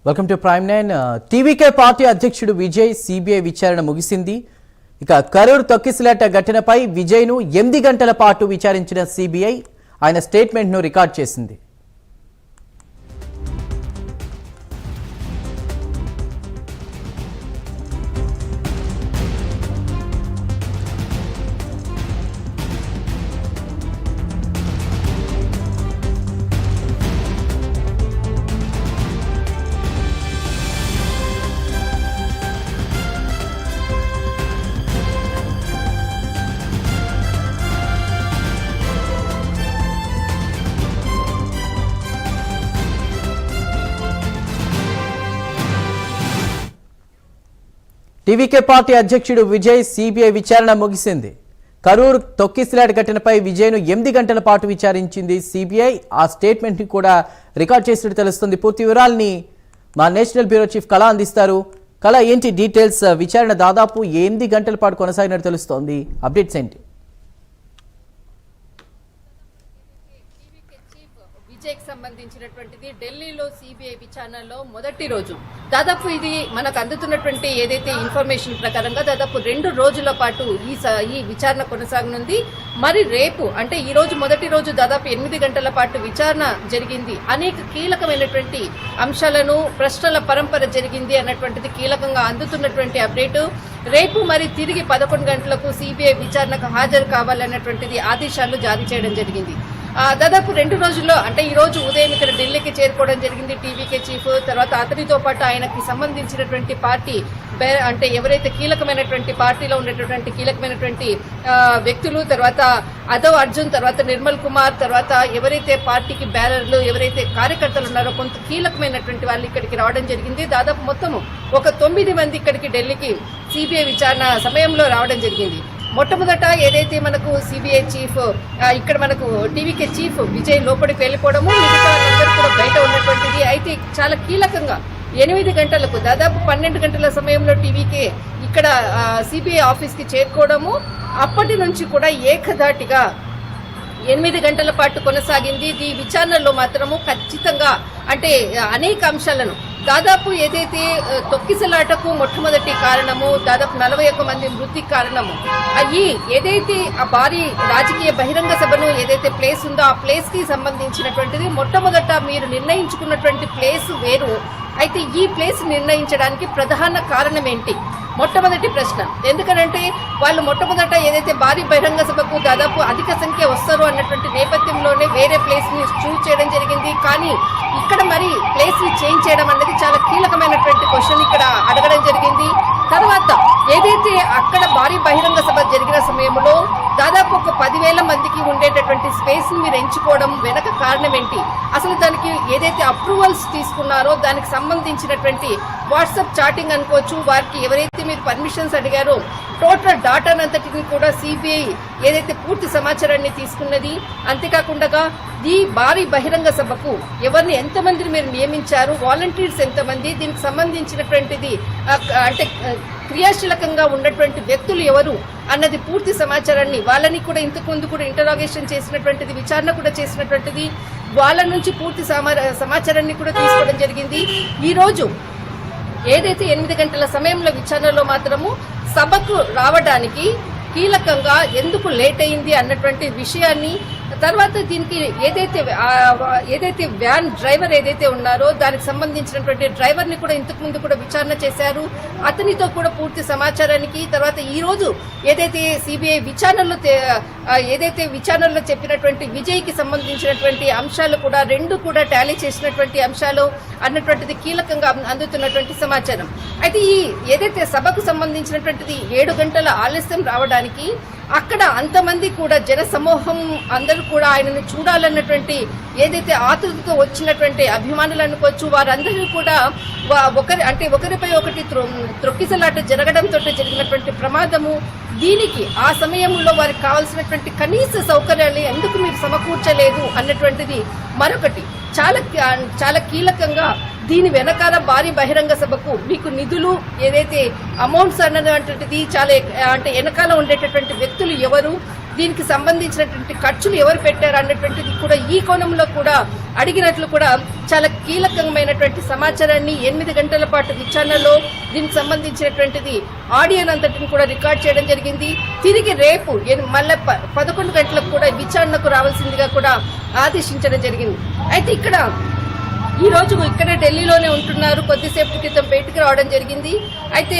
Welcome to prime 9. TVK party అధ్యక్షుడు Vijay CBI విచారణ ముగిసింది. ఇక కరూర్ తొక్కిసలాట ఘటనపై విజయ్ను 8 గంటల పాటు విచారించిన సిబిఐ ఆయన స్టేట్మెంట్ను రికార్డ్ చేసింది. టీవీకే పార్టీ అధ్యక్షుడు విజయ్ సిబిఐ విచారణ ముగిసింది. కరూర్ తొక్కిసలాట ఘటనపై విజయ్ను 8 గంటల పాటు విచారించింది సిబిఐ. ఆ స్టేట్మెంట్ ని కూడా రికార్డ్ చేసినట్టు తెలుస్తుంది. పూర్తి వివరాల్ని మా నేషనల్ బ్యూరో చీఫ్ కళ అందిస్తారు. కళ, ఏంటి డీటెయిల్స్? విచారణ దాదాపు 8 గంటల పాటు కొనసాగినట్టు తెలుస్తోంది. అప్డేట్స్ ఏంటి? విజయ్కి సంబంధించినటువంటిది ఢిల్లీలో సిబిఐ విచారణలో మొదటి రోజు. దాదాపు ఇది మనకు అందుతున్నటువంటి ఏదైతే ఇన్ఫర్మేషన్ ప్రకారంగా దాదాపు 2 రోజుల పాటు ఈ విచారణ కొనసాగనుంది. మరి రేపు అంటే ఈ రోజు మొదటి రోజు దాదాపు 8 గంటల పాటు విచారణ జరిగింది. అనేక కీలకమైనటువంటి అంశాలను ప్రశ్నల పరంపర జరిగింది అన్నటువంటిది కీలకంగా అందుతున్నటువంటి అప్డేటు. రేపు మరి తిరిగి 11 గంటలకు సిబిఐ విచారణకు హాజరు కావాలన్నటువంటిది ఆదేశాలు జారీ చేయడం జరిగింది. దాదాపు 2 రోజుల్లో అంటే ఈ రోజు ఉదయం ఇక్కడ ఢిల్లీకి చేరుకోవడం జరిగింది టీవీకే చీఫ్. తర్వాత అతనితో పాటు ఆయనకి సంబంధించినటువంటి పార్టీ అంటే ఎవరైతే కీలకమైనటువంటి పార్టీలో ఉండేటటువంటి కీలకమైనటువంటి వ్యక్తులు, తర్వాత అదవ్ అర్జున్, తర్వాత నిర్మల్ కుమార్, తర్వాత ఎవరైతే పార్టీకి బ్యానర్లు ఎవరైతే కార్యకర్తలు ఉన్నారో కొంత కీలకమైనటువంటి వాళ్ళు ఇక్కడికి రావడం జరిగింది. దాదాపు మొత్తము ఒక 9 మంది ఇక్కడికి ఢిల్లీకి సిబిఐ విచారణ సమయంలో రావడం జరిగింది. మొట్టమొదట ఏదైతే మనకు సిబిఐ చీఫ్ ఇక్కడ మనకు టీవీకే చీఫ్ విజయ్ లోపలికి వెళ్ళిపోవడము, మిగతా వాళ్ళందరూ కూడా బయట ఉన్నటువంటిది. అయితే చాలా కీలకంగా 8 గంటలకు దాదాపు 12 గంటల సమయంలో టీవీకే ఇక్కడ సిబిఐ ఆఫీస్కి చేరుకోవడము, అప్పటి నుంచి కూడా ఏకధాటిగా 8 గంటల పాటు కొనసాగింది. ఈ విచారణలో మాత్రము ఖచ్చితంగా అంటే అనేక అంశాలను దాదాపు ఏదైతే తొక్కిసలాటకు మొట్టమొదటి కారణము, దాదాపు 41 మంది మృతికి కారణము, ఏదైతే ఆ భారీ రాజకీయ బహిరంగ సభను ఏదైతే ప్లేస్ ఉందో ఆ ప్లేస్ కి సంబంధించినటువంటిది మొట్టమొదట మీరు నిర్ణయించుకున్నటువంటి ప్లేస్ వేరు. అయితే ఈ ప్లేస్ నిర్ణయించడానికి ప్రధాన కారణం ఏంటి? మొట్టమొదటి ప్రశ్న. ఎందుకనంటే వాళ్ళు మొట్టమొదట ఏదైతే భారీ బహిరంగ సభకు దాదాపు అధిక సంఖ్య వస్తారు అన్నటువంటి నేపథ్యంలోనే వేరే ప్లేస్ ని చూస్ చేయడం జరిగింది. కానీ ఇక్కడ మరి ప్లేస్ ని చేంజ్ చేయడం అనేది చాలా కీలకమైనటువంటి క్వశ్చన్ ఇక్కడ అడగడం జరిగింది. తర్వాత ఏదైతే అక్కడ భారీ బహిరంగ సభ జరిగిన సమయంలో దాదాపు ఒక 10,000 మందికి ఉండేటటువంటి స్పేస్ ని మీరు ఎంచుకోవడం వెనక కారణం ఏంటి? అసలు దానికి ఏదైతే అప్రూవల్స్ తీసుకున్నారో దానికి సంబంధించినటువంటి వాట్సాప్ చాటింగ్ అనుకోవచ్చు, వారికి ఎవరైతే మీరు పర్మిషన్స్ అడిగారో టోటల్ డాటానంతటిని కూడా సిబిఐ ఏదైతే పూర్తి సమాచారాన్ని తీసుకున్నది. అంతేకాకుండా ఈ భారీ బహిరంగ సభకు ఎవరిని ఎంతమందిని మీరు నియమించారు, వాలంటీర్స్ ఎంతమంది, దీనికి సంబంధించినటువంటిది అంటే క్రియాశీలకంగా ఉన్నటువంటి వ్యక్తులు ఎవరు అన్నది పూర్తి సమాచారాన్ని వాళ్ళని కూడా ఇంతకు ముందు కూడా ఇంటరాగేషన్ చేసినటువంటిది, విచారణ కూడా చేసినటువంటిది, వాళ్ళ నుంచి పూర్తి సమాచారాన్ని కూడా తీసుకోవడం జరిగింది. ఈ రోజు ఏదైతే 8 గంటల సమయంలో విచారణలో మాత్రము సభకు రావడానికి కీలకంగా ఎందుకు లేట్ అయింది అన్నటువంటి విషయాన్ని, తర్వాత దీనికి ఏదైతే వ్యాన్ డ్రైవర్ ఏదైతే ఉన్నారో దానికి సంబంధించినటువంటి డ్రైవర్ ని కూడా ఇంతకు ముందు కూడా విచారణ చేశారు. అతనితో కూడా పూర్తి సమాచారానికి తర్వాత ఈ రోజు ఏదైతే సిబిఐ విచారణలో చెప్పినటువంటి విజయ్ కి సంబంధించినటువంటి అంశాలు కూడా 2 కూడా టాలీ చేసినటువంటి అంశాలు అన్నటువంటిది కీలకంగా అందుతున్నటువంటి సమాచారం. అయితే ఈ ఏదైతే సభకు సంబంధించినటువంటిది 7 గంటల ఆలస్యం రావడానికి అక్కడ అంతమంది కూడా జన సమూహం అందరూ కూడా ఆయనను చూడాలన్నటువంటి ఏదైతే ఆతృతతో వచ్చినటువంటి అభిమానులు అనుకోవచ్చు, వారందరూ కూడా ఒకరిపై ఒకటి త్రొక్కిసలాట జరగడంతో జరిగినటువంటి ప్రమాదము, దీనికి ఆ సమయంలో వారికి కావాల్సినటువంటి కనీస సౌకర్యాలు ఎందుకు మీరు సమకూర్చలేదు అన్నటువంటిది మరొకటి. చాలా కీలకంగా దీని వెనకాల భారీ బహిరంగ సభకు మీకు నిధులు ఏదైతే అమౌంట్స్ అన్నటువంటిది చాలా అంటే వెనకాల ఉండేటటువంటి వ్యక్తులు ఎవరు, దీనికి సంబంధించినటువంటి ఖర్చులు ఎవరు పెట్టారు అన్నటువంటిది కూడా ఈ కోణంలో కూడా అడిగినట్లు కూడా చాలా కీలకమైనటువంటి సమాచారాన్ని 8 గంటల పాటు విచారణలో దీనికి సంబంధించినటువంటిది ఆడియోని అంతటిని కూడా రికార్డ్ చేయడం జరిగింది. తిరిగి రేపు మళ్ళీ 11 గంటలకు కూడా విచారణకు రావాల్సిందిగా కూడా ఆదేశించడం జరిగింది. అయితే ఇక్కడ ఈ రోజు ఇక్కడే ఢిల్లీలోనే ఉంటున్నారు. కొద్దిసేపటి క్రితం బయటికి రావడం జరిగింది. అయితే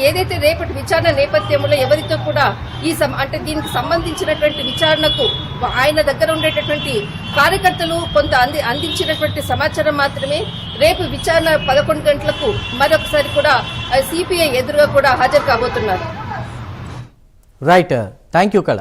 ఏదైతే రేపటి విచారణ నేపథ్యంలో ఎవరితో కూడా అంటే దీనికి సంబంధించినటువంటి విచారణకు ఆయన దగ్గర ఉండేటటువంటి కార్యకర్తలు కొంత అందించినటువంటి సమాచారం మాత్రమే రేపు విచారణ 11 గంటలకు మరొకసారి కూడా సిపిఐ ఎదురుగా కూడా హాజరు కాబోతున్నారు. రైట్, థ్యాంక్ యూ కళ.